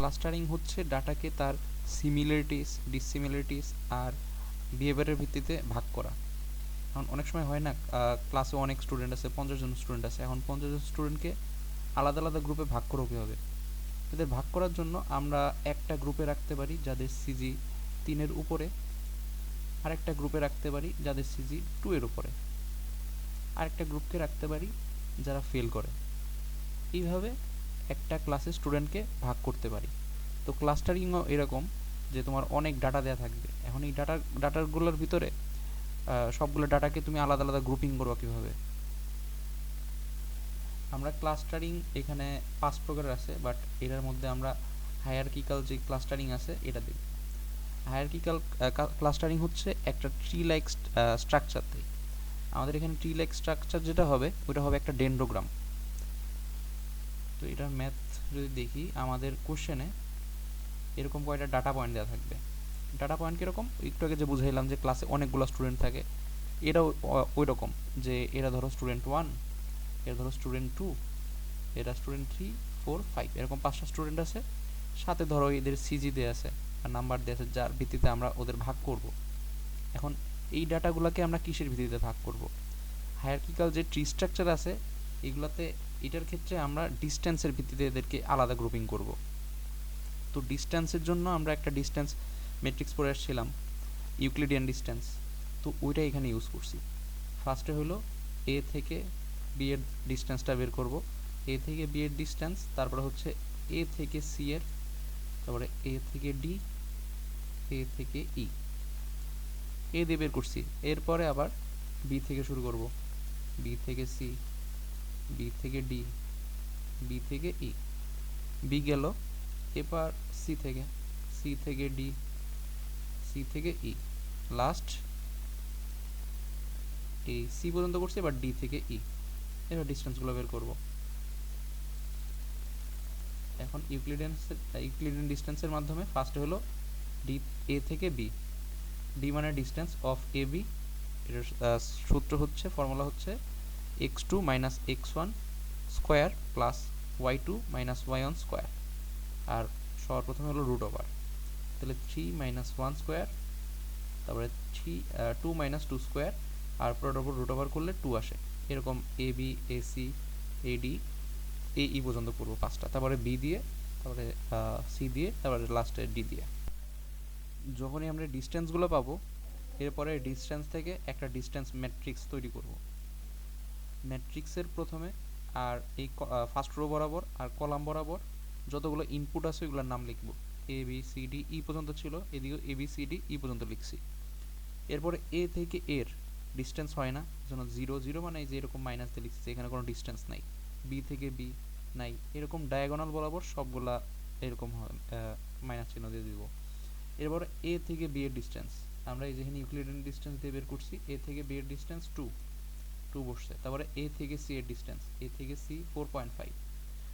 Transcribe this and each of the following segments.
Clustering হচ্ছে ডাটাকে তার সিমিলারিটিস, ডিসিমিলারিটিস আর বিহেভিয়ারের ভিত্তিতে ভাগ করা। এখন অনেক সময় হয় না, ক্লাসে অনেক স্টুডেন্ট আছে, 50 জন স্টুডেন্ট আছে, এখন 50 জন স্টুডেন্টকে আলাদা আলাদা গ্রুপে ভাগ করো কীভাবে? এদের ভাগ করার জন্য আমরা একটা গ্রুপে রাখতে পারি যাদের সিজি 3-এর উপরে, আরেকটা গ্রুপে রাখতে পারি যাদের সিজি 2-এর উপরে, আরেকটা গ্রুপকে রাখতে পারি যারা ফেল করে। এইভাবে একটা ক্লাসে স্টুডেন্টকে ভাগ করতে পারি। তো ক্লাস্টারিংও এরকম যে তোমার অনেক ডাটা দেওয়া থাকবে, এখন এই ডাটাগুলোর ভিতরে সবগুলো ডাটাকে তুমি আলাদা আলাদা গ্রুপিং করো কীভাবে? আমরা ক্লাস্টারিং এখানে 5 প্রকারের আছে, বাট এটার মধ্যে আমরা হায়ারার্কিক্যাল যে ক্লাস্টারিং আছে এটা দেখব। হায়ারার্কিক্যাল ক্লাস্টারিং হচ্ছে একটা ট্রি লাইক স্ট্রাকচারতে। আমাদের এখানে ট্রি লাইক স্ট্রাকচার যেটা হবে ওটা হবে একটা ডেন্ড্রোগ্রাম। তো এটার ম্যাথ যদি দেখি, আমাদের কোশ্চেনে এরকম কয়টা ডাটা পয়েন্ট দেওয়া থাকবে। ডাটা পয়েন্ট কীরকম? একটু আগে যে বুঝাইলাম যে ক্লাসে অনেকগুলো স্টুডেন্ট থাকে, এটাও ওই রকম যে এরা ধরো স্টুডেন্ট 1, এরা ধরো স্টুডেন্ট 2, এরা স্টুডেন্ট 3, 4, 5, এরকম 5টা স্টুডেন্ট আছে। সাথে ধরো এদের সিজি দেওয়া আছে আর নাম্বার দেওয়া আছে, যার ভিত্তিতে আমরা ওদের ভাগ করব। এখন এই ডাটাগুলোকে আমরা কিসের ভিত্তিতে ভাগ করব? হায়ারার্কিক্যাল যে ট্রি স্ট্রাকচার আছে এগুলাতে, এটার ক্ষেত্রে আমরা ডিস্টেন্সের ভিত্তিতে এদেরকে আলাদা গ্রুপিং করব। তো ডিস্টেন্সের জন্য আমরা একটা ডিস্টেন্স ম্যাট্রিক্স পড়ে আসছিলাম, ইউক্লিডিয়ান ডিস্টেন্স। তো ওইটা এখানে ইউজ করছি। ফার্স্টে হলো এ থেকে বি এর ডিস্টেন্সটা বের করব, এ থেকে বি এর ডিস্টেন্স, তারপরে হচ্ছে এ থেকে সি এর, তারপরে এ থেকে ডি, এ থেকে ই, এ দিয়ে বের করছি। এরপরে আবার বি থেকে শুরু করব, বি থেকে সি, বি থেকে ডি, বি থেকে ই, বি গেল। এবার সি থেকে, সি থেকে ডি, সি থেকে ই, লাস্ট এই সি পর্যন্ত করছি, এবার ডি থেকে ই। এবার ডিস্টেন্সগুলো বের করব। এখন ইউক্লিডিয়ান ডিস্টেন্সের মাধ্যমে ফার্স্টে হলো ডি, এ থেকে বি, ডি মানে ডিস্টেন্স অফ এ বি। এটার সূত্র হচ্ছে, ফর্মুলা হচ্ছে x2 minus x1 square plus y2 minus y1 square. আর সর্বপ্রথমে হলো রুট ওভার, তাহলে 3 মাইনাস 1 স্কোয়ার, তারপরে 2 মাইনাস 2 স্কোয়ার, আর পুরোটার উপর রুট ওভার করলে 2 আসে। এরকম A B, A C, A D, A E পর্যন্ত করবো 5টা, তারপরে বি দিয়ে, তারপরে সি দিয়ে, তারপরে লাস্টে ডি দিয়ে। যখনই আমরা ডিস্টেন্সগুলো পাবো, এরপরে ডিস্টেন্স থেকে একটা ডিস্টেন্স ম্যাট্রিক্স তৈরি করব। ম্যাট্রিক্সের প্রথমে আর এই ফার্স্ট রো বরাবর আর কলাম বরাবর যতগুলো ইনপুট আছে ওইগুলোর নাম লিখব। A B C D E পর্যন্ত ছিল, এদিকে A B C D E পর্যন্ত লিখছি। এরপরে এ থেকে এর ডিস্টেন্স হয় না, যেন 0 0 মানে যে এরকম মাইনাস দিয়ে লিখছি, এখানে কোনো ডিস্টেন্স নাই। বি থেকে বি নাই, এরকম ডায়াগোনাল বরাবর সবগুলা এরকম মাইনাস চিহ্ন দিয়ে দিব। এরপর এ থেকে বি এর ডিস্টেন্স আমরা এই যেখানে ইউক্লিডিয়ান ডিস্টেন্স দিয়ে বের করছি, এ থেকে বি এর ডিস্টেন্স 2 বসছে। তারপরে এ থেকে সি এর ডিস্টেন্স, এ থেকে সি 4.5,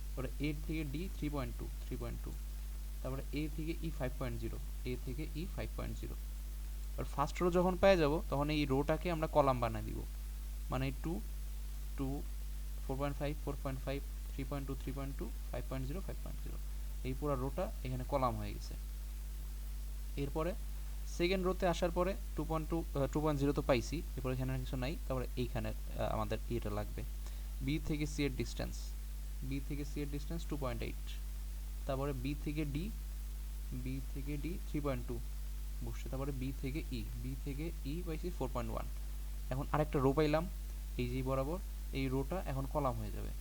তারপরে এ থেকে ডি 3.2, তারপরে এ থেকে ই 5.0, এ থেকে ই 5.0। আর ফার্স্ট রো যখন পেয়ে যাব তখন এই রোটাকে আমরা কলাম বানিয়ে দিব, মানে 2 2 4.5 4.5 3.2 3.2 5.0 5.0, এই পুরো রোটা এখানে কলাম হয়ে গেছে। এরপরে সেকেন্ড রোতে আসার পরে 2.0 তো পাইছি, এরপর এখানে কিছু নাই, তারপরে এইখানে আমাদের এটা লাগবে। বি থেকে সি এর ডিস্টেন্স, বি থেকে সি এর ডিস্টেন্স 2.8, তারপরে বি থেকে ডি, বি থেকে ডি 3.2 বসছে, তারপরে বি থেকে ই, বি থেকে ই পাইছি 4.1। এখন আরেকটা রো পাইলাম এই যে বরাবর, এই রোটা এখন কলাম হয়ে যাবে।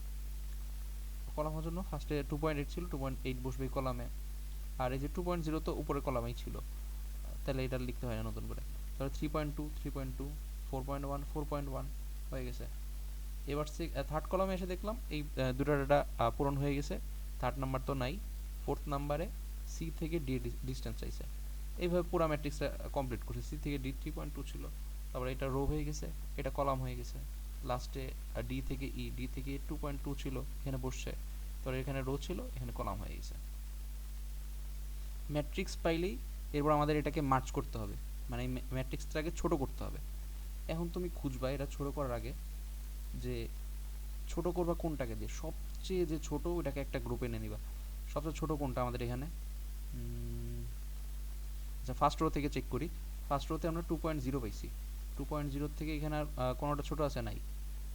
কলাম হওয়ার জন্য ফার্স্টে 2.8 ছিল, 2.8 বসবে কলামে, আর এই যে 2.0 তো উপরে কলামেই ছিল, তাহলে এটা লিখতে হয় না নতুন করে। তাহলে 3.2 3.2 4.1 4.1 হয়ে গেছে। এবার থার্ড কলামে এসে দেখলাম এই দুটো ডাটা পূরণ হয়ে গেছে, থার্ড নাম্বার তো নাই। ফোর্থ নাম্বারে সি থেকে ডি ডিস্টেন্স চাইছে। এইভাবে পুরো ম্যাট্রিক্সটা কমপ্লিট করছে। সি থেকে ডি 3.2 ছিল, তারপরে এটা রো হয়ে গেছে, এটা কলাম হয়ে গেছে। লাস্টে ডি থেকে ই, ডি থেকে 2.2 ছিল, এখানে বসছে, তারপরে এখানে রো ছিল, এখানে কলাম হয়ে গেছে। ম্যাট্রিক্স পাইলেই এরপর আমাদের এটাকে মার্জ করতে হবে, মানে ম্যাট্রিক্সটাকে ছোট করতে হবে। এখন তুমি খুঁজবা এটা ছোট করার আগে যে ছোট করবা কোনটাকে দিয়ে, সবচেয়ে যে ছোট ওটাকে একটা গ্রুপে এনে নিবা। সবচেয়ে ছোট কোনটা আমাদের এখানে? আচ্ছা ফার্স্ট রো থেকে চেক করি। ফার্স্ট রোতে আমরা 2.0 পাইছি। 2.0 থেকে এখানে আর কোনোটা ছোট আছে নাই।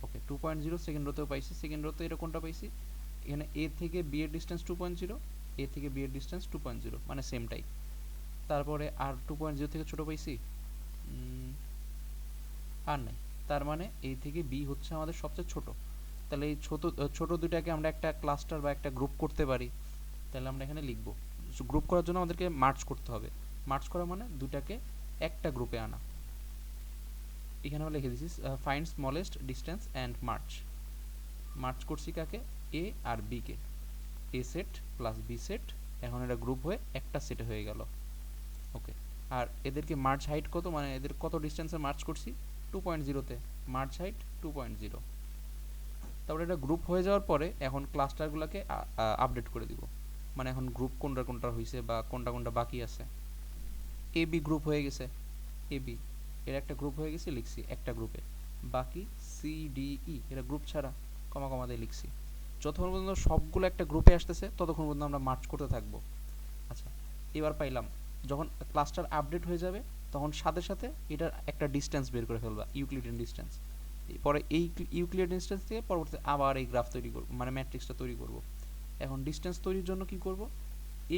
ওকে 2.0 সেকেন্ড রোতেও পাইছি। সেকেন্ড রোতে এটা কোনটা পাইছি? এখানে এ থেকে বি এর ডিস্টেন্স 2.0, এ থেকে বি এর ডিস্টেন্স 2.0, মানে সেমটাই। তারপরে আর 2.0 থেকে ছোট পাইছি? আর নাই। তার মানে এ থেকে বি হচ্ছে আমাদের সবচেয়ে ছোট। তাহলে এই ছোট দুটাকে আমরা একটা ক্লাস্টার বা একটা গ্রুপ করতে পারি। তাহলে আমরা এখানে লিখব, গ্রুপ করার জন্য আমাদেরকে মার্জ করতে হবে। মার্জ করা মানে দুটাকে একটা গ্রুপে আনা। এখানে আমরা লিখে দিছি find smallest distance and merge. Merge করছি কাকে? এ আর বি কে। এ সেট প্লাস বি সেট, এখন এটা গ্রুপ হয়ে একটা সেটে হয়ে গেল। ওকে, আর এদেরকে মার্জ হাইট কত, মানে এদের কত ডিস্টেন্সে মার্জ করছি? 2.0তে মার্জ হাইট 2.0। তারপরে এটা গ্রুপ হয়ে যাওয়ার পরে এখন ক্লাস্টারগুলোকে আপডেট করে দিব, মানে এখন গ্রুপ কোনটা কোনটা হয়েছে বা কোনটা কোনটা বাকি আছে। এ বি গ্রুপ হয়ে গেছে, এ বি এর একটা গ্রুপ হয়ে গেছে, লিখছি একটা গ্রুপে। বাকি সি ডি ই এরা গ্রুপ ছাড়া কমা কমা দিয়ে লিখছি। যতক্ষণ পর্যন্ত সবগুলো একটা গ্রুপে আসতেছে ততক্ষণ পর্যন্ত আমরা মার্চ করতে থাকবো। আচ্ছা, এবার পাইলাম যখন ক্লাস্টার আপডেট হয়ে যাবে তখন সাথে সাথে এটার একটা ডিস্টেন্স বের করে ফেলবা, ইউক্লিডিয়ান ডিস্টেন্স। পরে এই ইউক্লিডিয়ান ডিস্টেন্স থেকে পরবর্তীতে আবার এই গ্রাফ তৈরি করব, মানে ম্যাট্রিক্সটা তৈরি করব। এখন ডিস্টেন্স তৈরির জন্য কি করব?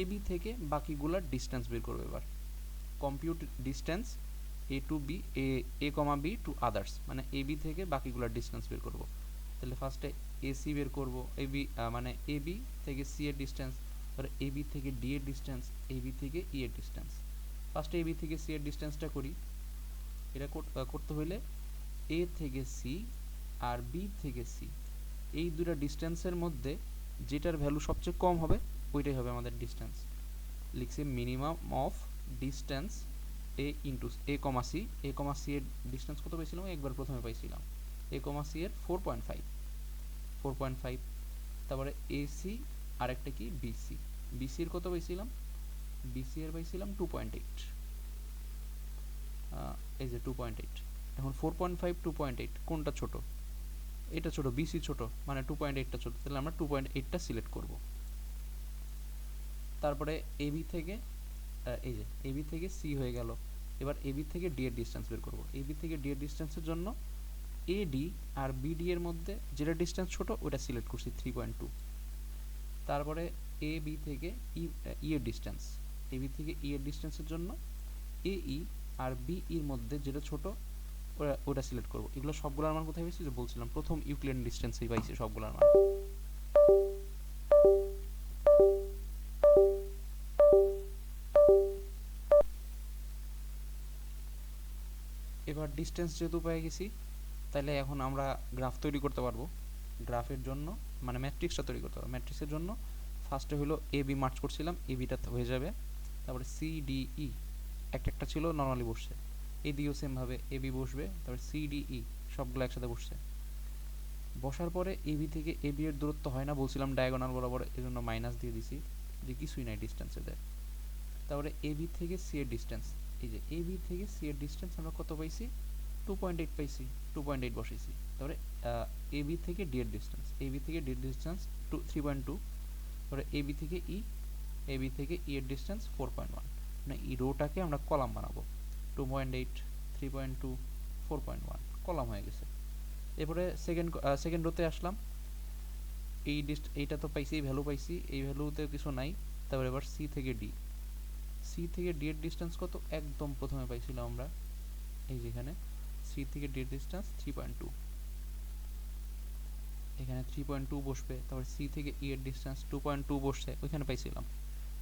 এ বি থেকে বাকিগুলোর ডিস্টেন্স বের করব। এবার compute distance A to B, A comma B to others, মানে এ বি থেকে বাকিগুলোর ডিস্টেন্স বের করব। তাহলে ফার্স্টে এ সি বের করব, এ বি মানে এ বি থেকে সি এর ডিস্টেন্স, তারপরে এ বি থেকে ডি এর ডিস্টেন্স, এ বি থেকে ই এর ডিস্টেন্স। ফার্স্টে এ বি থেকে সি এর ডিস্টেন্সটা করি। এটা করতে হইলে এ থেকে সি আর বি থেকে সি এই দুটো ডিস্টেন্সের মধ্যে যেটার ভ্যালু সবচেয়ে কম হবে ওইটাই হবে আমাদের ডিস্টেন্স। লিখছি minimum of distance A into A comma C. A comma C এর ডিস্টেন্স কত পাইছিলাম? একবার প্রথমে পাইছিলাম এ কমা সি এর 4.5। তারপরে এসি আর একটা কি বিসি, বিসি এর কত পাইছিলাম? বিসি এর পাইছিলাম 2.8, এই যে 2.8। এখন 4.5 2.8 কোনটা ছোট? এটা ছোট, বিসি ছোট, মানে 2.8টা ছোট, তাহলে আমরা 2.8টা সিলেক্ট করব। তারপরে এবি থেকে এই যে এবি থেকে সি হয়ে গেল। এবার এবি থেকে ডি এর ডিস্টেন্স বের করব। এবি থেকে ডি এর ডিস্টেন্সের জন্য এডি আর বিডি এর মধ্যে যেটা ডিস্টেন্স ছোট ওটা সিলেক্ট করছি 3.2। তারপরে এ বি থেকে ই এর ডিস্টেন্স, এ বি থেকে ই এর ডিস্টেন্সের জন্য এ ই আর বি এর মধ্যে যেটা ছোট ওটা সিলেক্ট করব। এগুলো সবগুলোর মান কোথায় পাইছি? যে বলছিলাম প্রথম ইউক্লিডিয়ান ডিস্টেন্সেই পাইছি সবগুলোর মান। এবার ডিস্টেন্স যেহেতু পেয়ে গেছি তাহলে এখন আমরা গ্রাফ তৈরি করতে পারবো। গ্রাফের জন্য মানে ম্যাট্রিক্সটা তৈরি করতে পারবো। ম্যাট্রিক্সের জন্য ফার্স্টে হলো এ বি মার্চ করছিলাম, এ বিটা হয়ে যাবে। তারপরে সি ডি ই একটা একটা ছিল নর্মালি বসছে, এ দিও সেমভাবে এ বি বসবে, তারপরে সি ডি ই সবগুলো একসাথে বসছে। বসার পরে এ বি থেকে এ বি এর দূরত্ব হয় না বলছিলাম ডায়াগোনাল বরাবর, এই জন্য মাইনাস দিয়ে দিছি যে কিছুই নাই ডিস্টেন্সে দেয়। তারপরে এ বি থেকে সি এর ডিস্টেন্স, এই যে এ বি থেকে সি এর ডিস্টেন্স আমরা কত পাইছি? 2.8 পাইছি, 2.8 বসাইছি। তারপরে এ বি থেকে ডি এর ডিস্টেন্স, এ বি থেকে ডি এর ডিস্টেন্স 3.2। তারপরে এ বি থেকে ই, এ বি থেকে ই এর ডিস্টেন্স 4.1, মানে এই রোটাকে আমরা কলাম বানাবো। 2.8, 3.2, 4.1 কলাম হয়ে গেছে। এরপরে সেকেন্ড রোতে আসলাম, এইটা তো পাইছি, এই ভ্যালু পাইছি, এই ভ্যালুতে কিছু নাই। তারপরে এবার সি থেকে ডি, সি থেকে ডি এর ডিস্টেন্স কত? একদম প্রথমে পাইছিলাম আমরা এই যেখানে সি থেকে ডি এর ডিস্টেন্স 3.2, এখানে 3.2 বসবে। তারপরে সি থেকে ই এর ডিস্টেন্স 2.2 বসছে, ওইখানে পাইছিলাম।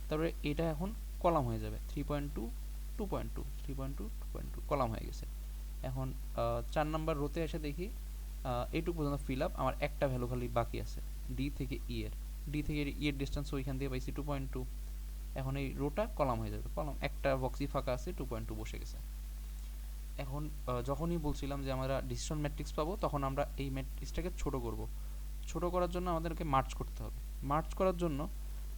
তারপরে এটা এখন কলাম হয়ে যাবে 3.2, 2.2, 3.2, 2.2 কলাম হয়ে গেছে। এখন 4 নাম্বার রোতে এসে দেখি এইটুকু পর্যন্ত ফিল আপ, আমার একটা ভ্যালু খালি বাকি আছে ডি থেকে ই এর। ডি থেকে ই এর ডিস্টেন্স ওইখান দিয়ে পাইছি 2.2। এখন এই রোটা কলাম হয়ে যাবে, কলাম একটা বক্সই ফাঁকা আছে, 2.2 বসে গেছে। এখন যখনই বলছিলাম যে আমরা ডিসিশন ম্যাট্রিক্স পাবো তখন আমরা এই ম্যাট্রিক্সটাকে ছোট করব। ছোট করার জন্য আমাদেরকে মার্চ করতে হবে। মার্চ করার জন্য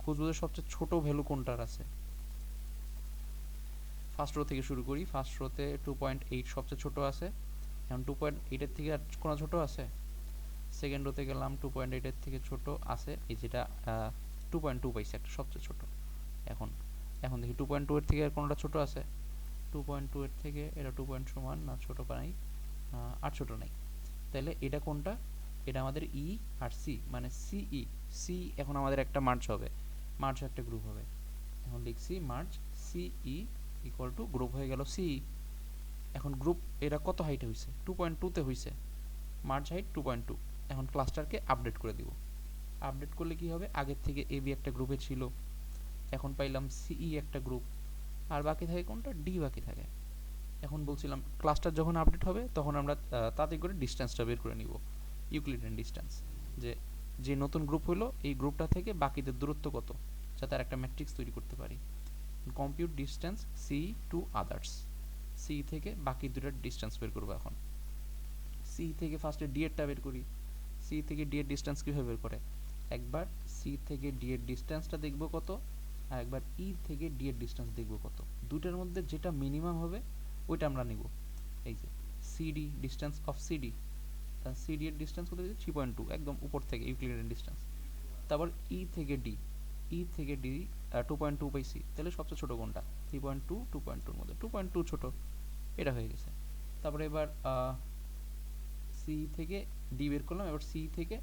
খুঁজবো যে সবচেয়ে ছোট ভ্যালু কোনটার আছে। ফার্স্ট রো থেকে শুরু করি। ফার্স্ট রোতে 2.8 সবচেয়ে ছোট আছে। এখন 2.8 এর থেকে আর কোনো ছোট আছে? সেকেন্ড রোতে গেলাম, 2.8 এর থেকে ছোট আছে এই যেটা 2.2 পাইছি একটা সবচেয়ে ছোট। এখন এখন দেখি 2.2 এর থেকে আর কোনটা ছোট আছে? 2.2 এর থেকে এটা 2 সমান না, ছোট নাই, আর ছোট নাই। তাহলে এটা কোনটা? এটা আমাদের ই আর সি, মানে সিই। সি এখন আমাদের একটা মার্জ হবে, মার্জ একটা গ্রুপ হবে। এখন লিখছি মার্জ সিই ইকুয়াল টু গ্রুপ হয়ে গেল সিই। এখন গ্রুপ এটা কত হাইটে হয়েছে? 2.2 তে হয়েছে, মার্জ হাইট 2.2। এখন ক্লাস্টারকে আপডেট করে দিব। আপডেট করলে কি হবে? আগের থেকে এবি একটা গ্রুপে ছিল, এখন পাইলাম সিই একটা গ্রুপ, আর বাকি থাকে কোনটা? ডি বাকি থাকে। এখন বলছিলাম ক্লাস্টার যখন আপডেট হবে তখন আমরা তাতে করে ডিস্টেন্সটা বের করে নিব, ইউক্লিডিয়ান ডিস্টেন্স, যে যে নতুন গ্রুপ হলো এই গ্রুপটা থেকে বাকিদের দূরত্ব কত, যাতে আর একটা ম্যাট্রিক্স তৈরি করতে পারি। Compute distance C to others, C থেকে বাকি দুটার ডিস্টেন্স বের করবো। এখন সি থেকে ফার্স্টে ডি এরটা বের করি। সি থেকে ডি এর ডিস্টেন্স কীভাবে বের করে? একবার সি থেকে ডি এর ডিস্টেন্সটা দেখবো কত, আর একবার ই থেকে ডি এর ডিস্টেন্স দেখবো কত। দুটার মধ্যে যেটা মিনিমাম হবে ওইটা আমরা নিব। এই যে CD, distance of CD, CD এর ডিস্টেন্স কত? 3.2, একদম উপর থেকে ইউক্লিডিয়ান ডিস্টেন্স। তারপর ই থেকে ডি, ই থেকে ডি 2.2 পাইছি, তাহলে সবচেয়ে ছোট কোনটা? 3.2, 2.2 এর মধ্যে 2.2 ছোট, এটা হয়ে গেছে। তারপরে এবার সি থেকে ডি বের করলাম, এবার সি থেকে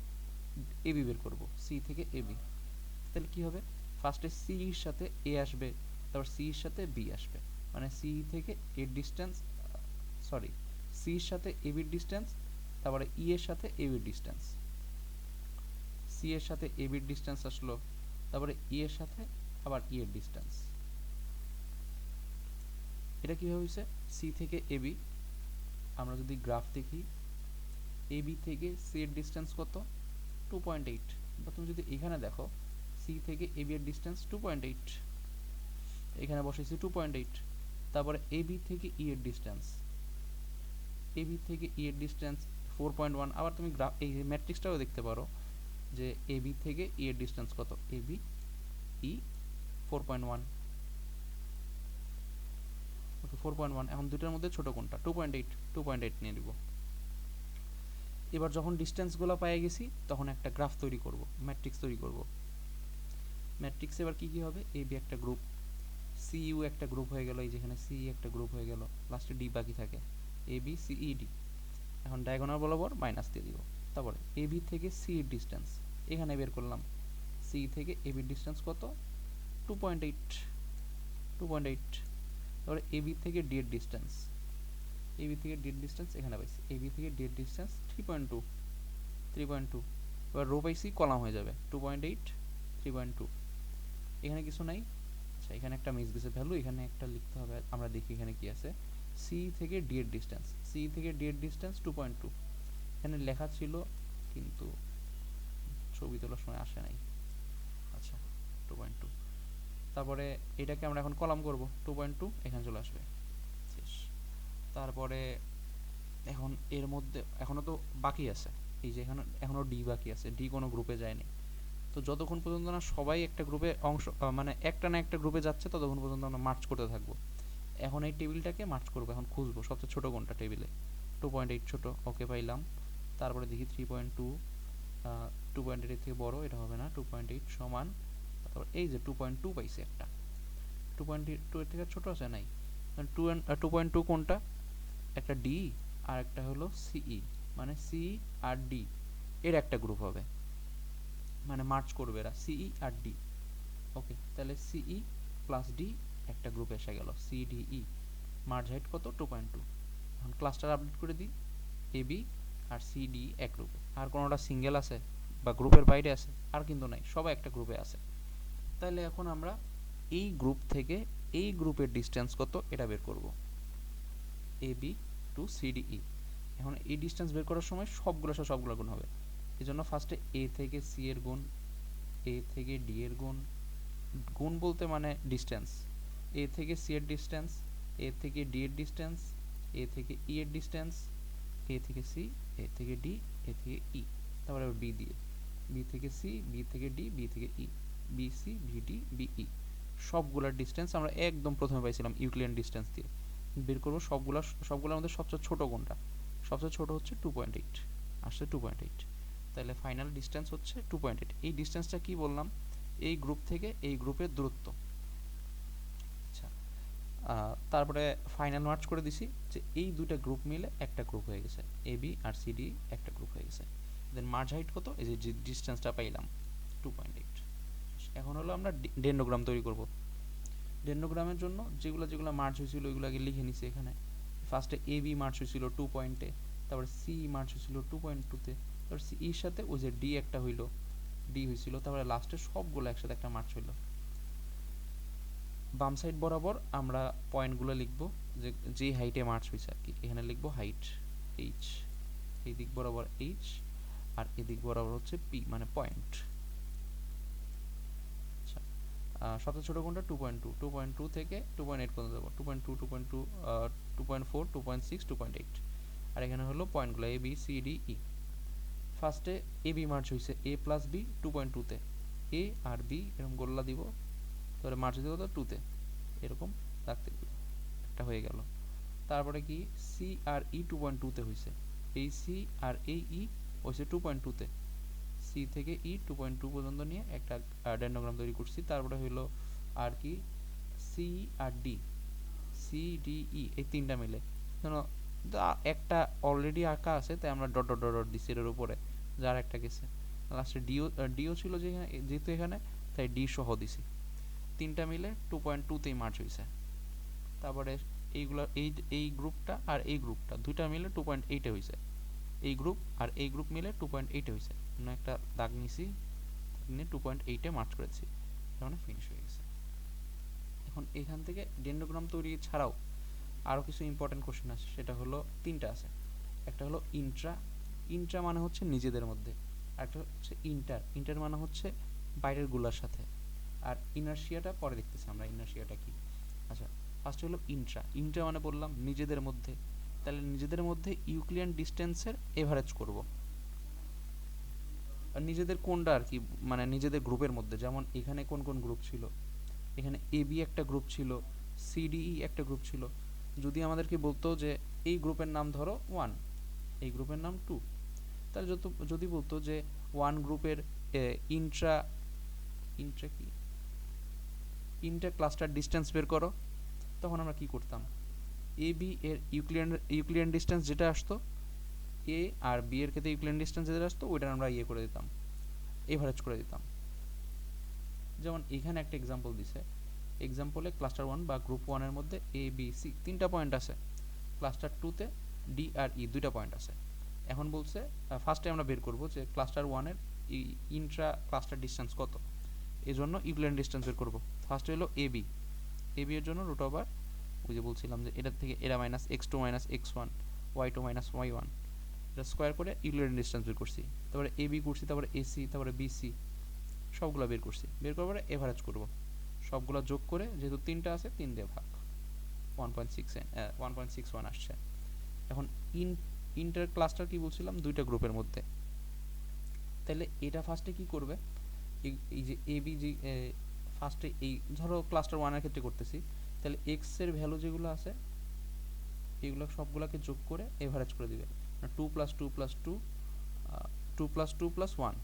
এবি বের করব, সি থেকে এবি। তাহলে কি হবে? ফার্স্টে সি এর সাথে এ আসবে, তারপর সি এর সাথে বি আসবে, মানে সি থেকে এর ডিস্টেন্স, সরি, সি এর সাথে এবির ডিস্টেন্স, তারপরে ই এর সাথে এবির ডিস্টেন্স, সি এর সাথে এবির ডিস্টেন্স আসলো, তারপরে ই এর সাথে আবার ই এর ডিস্টেন্স। এটা কিভাবে হয়েছে? সি থেকে এবি, আমরা যদি গ্রাফ দেখি, এবি থেকে সি এর ডিস্টেন্স কত? 2.8। বা তুমি যদি এখানে দেখো, সি থেকে এবি এর ডিস্টেন্স 2.8, এখানে বসেছি 2.8। তারপরে এবি থেকে ই এর ডিস্টেন্স, এবি থেকে ই এর ডিস্টেন্স 4.1। আবার তুমি গ্রাফ এই ম্যাট্রিক্সটাও দেখতে পারো যে এবি থেকে ই এর ডিস্টেন্স কত, এবি ই 4.1, ওকে 4.1। এখন দুটোর মধ্যে ছোট কোনটা? 2.8, 2.8 নিয়ে নিব। এবার যখন ডিস্টেন্সগুলো পেয়ে গেছি তখন একটা গ্রাফ তৈরি করব, ম্যাট্রিক্স তৈরি করব। ম্যাট্রিক্সে এবার কি কি হবে? এবি একটা গ্রুপ, সিইউ একটা গ্রুপ হয়ে গেল, এই যেখানে সি একটা গ্রুপ হয়ে গেল, লাস্টে ডি বাকি থাকে, এবি সিই ডি। এখন ডায়াগোনাল বরাবর মাইনাস দিয়ে দিব। তারপরে এবি থেকে সি এর ডিস্টেন্স এখানে বের করলাম, সি থেকে এবির ডিস্টেন্স কত? 2.8, 2.8। তারপরে এবি থেকে ডি এর ডিস্টেন্স, এবি থেকে ডি এর ডিস্টেন্স এখানে পাইছি, এবি থেকে ডি এর ডিস্টেন্স 3.2, 3.2। এবার রো পাইছি, কলাম হয়ে যাবে 2.8, 3.2। এখানে কিছু নাই, আচ্ছা এখানে একটা মিস গেছে ভ্যালু, এখানে একটা লিখতে হবে, আমরা দেখি এখানে কি আছে। সি থেকে ডি এর ডিস্টেন্স, সি থেকে ডি এর ডিস্টেন্স 2.2, এখানে লেখা ছিল কিন্তু ছবি তোলার সময় আসে নাই। আচ্ছা 2.2। তারপরে এটাকে আমরা এখন কলাম করব, 2.2 এখানে চলে আসবে, শেষ। তারপরে এখন এর মধ্যে এখনো তো বাকি আছে, এই যে এখানে এখনো ডি বাকি আছে, ডি কোনো গ্রুপে যায়নি। তো যতক্ষণ পর্যন্ত না সবাই একটা গ্রুপে অংশ, মানে একটা না একটা গ্রুপে যাচ্ছে, ততক্ষণ পর্যন্ত আমরা মার্চ করতে থাকবো। এখন এই টেবিলটাকে মার্চ করবো, এখন খুঁজবো সবচেয়ে ছোট কোনটা টেবিলে। 2.8 ছোট, ওকে পাইলাম। তারপরে দেখি 3.2, 2.8 এর থেকে বড়, এটা হবে না। 2.8 সমান, তারপর এই যে 2.2 পাইছে একটা, 2.2 এর থেকে ছোট আছে নাই। 2.2 কোনটা? একটা ডি আর একটা হলো সিই, মানে সি আর ডি এর একটা গ্রুপ হবে, মানে মার্চ করবে এরা, সিই আর ডি। ওকে, তাহলে সিই প্লাস ডি একটা গ্রুপে এসে গেল, সিডিই। মার্জ হাইট কত? 2.2। এখন ক্লাস্টার আপডেট করে দিই, এবি আর সিডি এক গ্রুপে। আর কোনোটা সিঙ্গেল আছে বা গ্রুপের বাইরে আছে? আর কিন্তু নাই, সবাই একটা গ্রুপে আছে। তাহলে এখন আমরা এই গ্রুপ থেকে এই গ্রুপের ডিস্টেন্স কত এটা বের করব, এবি টু সিডিই। এখন এই ডিস্টেন্স বের করার সময় সবগুলো গুণ হবে, এই জন্য ফার্স্টে এ থেকে সি এর গুণ, এ থেকে ডি এর গুণ, গুণ বলতে মানে ডিস্টেন্স, এ থেকে সি এর ডিস্টেন্স, এ থেকে ডি এর ডিস্টেন্স, এ থেকে ই এর ডিস্টেন্স, এ থেকে সি, এ থেকে ডি, এ থেকে ই। তারপরে বি দিয়ে, বি থেকে সি, বি থেকে ডি, বি থেকে E, B C, B D, B E. সবগুলোর ডিস্টেন্স আমরা একদম প্রথমে পাইছিলাম ইউক্লিডিয়ান ডিস্টেন্স দিয়ে। বের করবো সবগুলোর মধ্যে সবচেয়ে ছোট কোনটা? সবচেয়ে ছোট হচ্ছে 2.8, আসছে 2.8। তাহলে ফাইনাল ডিস্টেন্স হচ্ছে 2.8। এই ডিস্টেন্সটা কি বললাম? এই গ্রুপ থেকে এই গ্রুপের দূরত্ব। আচ্ছা, তারপরে ফাইনাল মার্চ করে দিছি যে এই দুইটা গ্রুপ মিলে একটা গ্রুপ হয়ে গেছে, A B R C D একটা গ্রুপ হয়ে গেছে। দেন মার্জ হাইট কত, এই যে ডিস্টেন্সটা পাইলাম 2.8। এখন হলো আমরা ডেন্ডোগ্রাম তৈরি করব। ডেন্ডোগ্রামের জন্য যেগুলো যেগুলো মার্চ হয়েছিল ওইগুলো আগে লিখে নিছি এখানে। ফার্স্টে এ বি মার্চ হয়েছিল 2 পয়েন্টে, তারপরে সি মার্চ হয়েছিল 2.2-তে, তারপর সি এর সাথে ওই যে ডি একটা হইলো, ডি হয়েছিল, তারপরে লাস্টে সবগুলো একসাথে একটা মার্চ হইলো। বাম সাইড বরাবর আমরা পয়েন্টগুলো লিখবো যে হাইটে মার্চ হয়েছে আর কি। এখানে লিখবো হাইট এইচ, এই দিক বরাবর এইচ, আর এদিক বরাবর হচ্ছে পি মানে পয়েন্ট। আচ্ছা, সবচেয়ে ছোটো কোনটা 2.2, 2.2 থেকে 2.8 পর্যন্ত যাবো, 2.2, 2.2, 2.4, 2.6, 2.8। আর এখানে হলো পয়েন্টগুলো A B C D E. ফার্স্টে এ বি মার্চ হয়েছে এ প্লাস বি 2.2-তে, এ আর বি এরকম গোল্লা দিব, তাহলে মার্চ হতে কত 2-তে, এরকম রাখতে একটা হয়ে গেল। তারপরে কি সি আর ই 2.2-তে হয়েছে, এই সি আর এই ই হয়েছে 2.2-তে, সি থেকে ই 2.2 পর্যন্ত নিয়ে একটা ডেন্ডোগ্রাম তৈরি করছি। তারপরে হইলো আর কি সি আর ডি, সি ডি ই এই তিনটা মিলে একটা অলরেডি আঁকা আছে, তাই আমরা ডট ডট ডট ডট দিছি এর উপরে, যার একটা গেছে লাস্টে ডিও ছিল যেহেতু এখানে, তাই ডি সহ দিছি। তিনটা মিলে 2.2-তেই মার্চ হয়েছে। তারপরে এইগুলো এই গ্রুপটা আর এই গ্রুপটা দুইটা মিলে 2.8-এ হয়েছে, এই গ্রুপ আর এই গ্রুপ মিলে 2.8-এ হয়েছে। আমরা একটা দাগ নিছি, নিয়ে 2.8-এ মার্চ করেছি, মানে ফিনিশ হয়ে গেছে। এখন এখান থেকে ডেন্ডোগ্রাম তৈরি ছাড়াও আরও কিছু ইম্পর্টেন্ট কোশ্চেন আছে, সেটা হলো তিনটা আছে। একটা হলো ইন্ট্রা মানে হচ্ছে নিজেদের মধ্যে, আর একটা হচ্ছে ইন্টার মানে হচ্ছে বাইরের গুলার সাথে, আর ইনার্শিয়াটা পরে দেখতেছি আমরা ইনার্শিয়াটা কি। আচ্ছা, ফার্স্ট হলো ইন্ট্রা মানে বললাম নিজেদের মধ্যে, তাহলে নিজেদের মধ্যে ইউক্লিডিয়ান ডিস্টেন্সের এভারেজ করব। আর নিজেদের কোনটা আর কি, মানে নিজেদের গ্রুপের মধ্যে, যেমন এখানে কোন কোন গ্রুপ ছিল, এখানে এ বি একটা গ্রুপ ছিল, সিডিই একটা গ্রুপ ছিল। যদি আমাদেরকে বলতো যে এই গ্রুপের নাম ধরো 1, এই গ্রুপের নাম 2, তাহলে যদি বলতো যে 1 গ্রুপের ইন্ট্রা কি ইন্টার ক্লাস্টার ডিস্টেন্স বের করো, তখন আমরা কি করতাম, এ বি এর ইউক্লিডিয়ান ডিস্টেন্স যেটা আসতো, এ আর বি এর ক্ষেত্রে ইউক্লিডিয়ান ডিস্টেন্স যেটা আসতো ওইটা আমরা করে দিতাম, এভারেজ করে দিতাম। যেমন এখানে একটা এক্সাম্পল দিছে, এক্সাম্পলে ক্লাস্টার 1 বা গ্রুপ 1-এর মধ্যে এ বি সি তিনটা পয়েন্ট আছে, ক্লাস্টার 2-তে ডি আর ই দুইটা পয়েন্ট আছে। এখন বলছে ফার্স্টে আমরা বের করব যে ক্লাস্টার 1-এর ইন্ট্রা ক্লাস্টার ডিস্টেন্স কত, এই জন্য ইউক্লিডিয়ান ডিস্টেন্স বের করব। ফার্স্টে হলো এ বি এর জন্য রুট ওভার ওই যে বলছিলাম যে এটার থেকে এরা minus x2 minus x1, y2 minus y1, এটা স্কোয়ার করে ইউক্লিডিয়ান ডিস্টেন্স বের করছি। তারপরে এ বি করছি, তারপরে এসি, তারপরে বিসি, সবগুলো বের করছি। বের করার পরে এভারেজ করব, সবগুলো যোগ করে যেহেতু তিনটা আছে 3 দিয়ে ভাগ, 1.61 আসছে। এখন ইন্টার ক্লাস্টার কি বলছিলাম, দুইটা গ্রুপের মধ্যে, তাহলে এটা ফার্স্টে কি করবে, এই যে এ বি যে ফার্স্টে এই ধরো ক্লাস্টার 1-এর ক্ষেত্রে করতেছি, তাহলে এক্স এর ভ্যালু যেগুলো আছে এগুলো সবগুলোকে যোগ করে এভারেজ করে দিবে, 2 + 2 + 2, 2 + 2 + 1,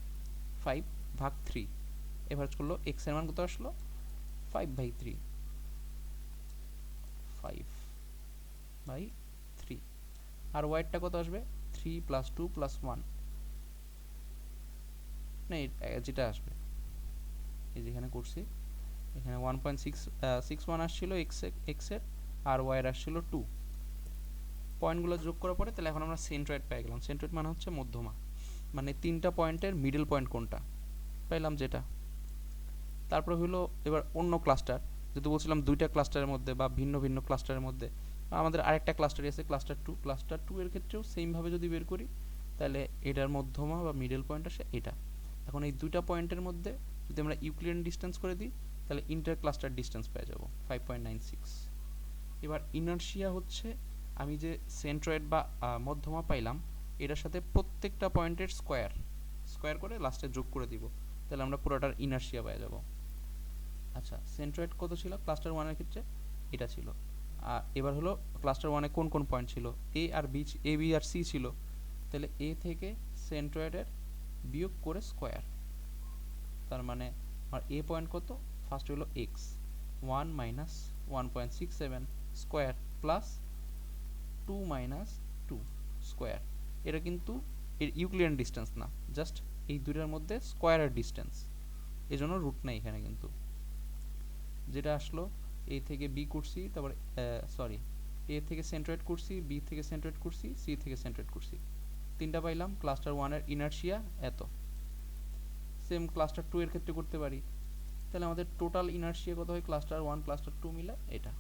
5 ভাগ 3, এভারেজ করলো এক্স এর মান কত আসলো 5/3, 5/3, আর ওয়াইটা কত আসবে 3 + 2 + 1, না যেটা আসবে এই যেখানে করছি, এখানে 1.61 আসছিল এক্স এর, আর ওয়াই এর আসছিল 2। পয়েন্টগুলো যোগ করার পরে তাহলে এখন আমরা সেন্ট্রয়েড পেয়ে গেলাম। সেন্ট্রয়েড মানে হচ্ছে মধ্যমা, মানে তিনটা পয়েন্টের মিডল পয়েন্ট কোনটা পাইলাম যেটা। তারপরে হলো এবার অন্য ক্লাস্টার, যেহেতু বলছিলাম দুইটা ক্লাস্টারের মধ্যে বা ভিন্ন ভিন্ন ক্লাস্টারের মধ্যে, আমাদের আরেকটা ক্লাস্টারই আছে ক্লাস্টার 2 এর ক্ষেত্রেও সেমভাবে যদি বের করি, তাহলে এটার মধ্যমা বা মিডল পয়েন্ট আসে এটা। এখন এই দুইটা পয়েন্টের মধ্যে যদি আমরা ইউক্লিডিয়ান ডিস্টেন্স করে দিই, তাহলে ইন্টার ক্লাস্টার ডিস্টেন্স পেয়ে যাব 5.96। এবার ইনার্শিয়া হচ্ছে আমি যে সেন্ট্রয়েড বা মধ্যমা পাইলাম, এটার সাথে প্রত্যেকটা পয়েন্টের স্কোয়ার করে লাস্টে যোগ করে দিব, তাহলে আমরা পুরোটার ইনার্শিয়া পেয়ে যাব। আচ্ছা, সেন্ট্রয়েড কত ছিল ক্লাস্টার 1-এর ক্ষেত্রে, এটা ছিল। আর এবার হলো ক্লাস্টার 1-এ কোন কোন পয়েন্ট ছিল, এ বি আর সি ছিল, তাহলে এ থেকে সেন্ট্রয়েডের বিয়োগ করে স্কোয়ার, তার মানে আর এ পয়েন্ট কত, ফার্স্ট হলো x 1 minus 1.67 square plus 2 minus 2 square. এটা কিন্তু এর ইউক্লিডিয়ান ডিস্টেন্স না, জাস্ট এই দুইটার মধ্যে স্কোয়ারের ডিস্টেন্স, এই জন্য রুট নাই এখানে। কিন্তু যেটা আসলো এ থেকে বি করছি, তারপর সরি এ থেকে সেন্ট্রয়েড করছি, বি থেকে সেন্ট্রয়েড করছি, সি থেকে সেন্ট্রয়েড করছি, তিনটা পাইলাম। ক্লাস্টার ওয়ানের ইনার্শিয়া এত, সেম ক্লাস্টার টু এর ক্ষেত্রে করতে পারি। তাহলে আমাদের টোটাল ইনার্শিয়া কত হয় ক্লাস্টার ওয়ান ক্লাস্টার টু মিলে এটা।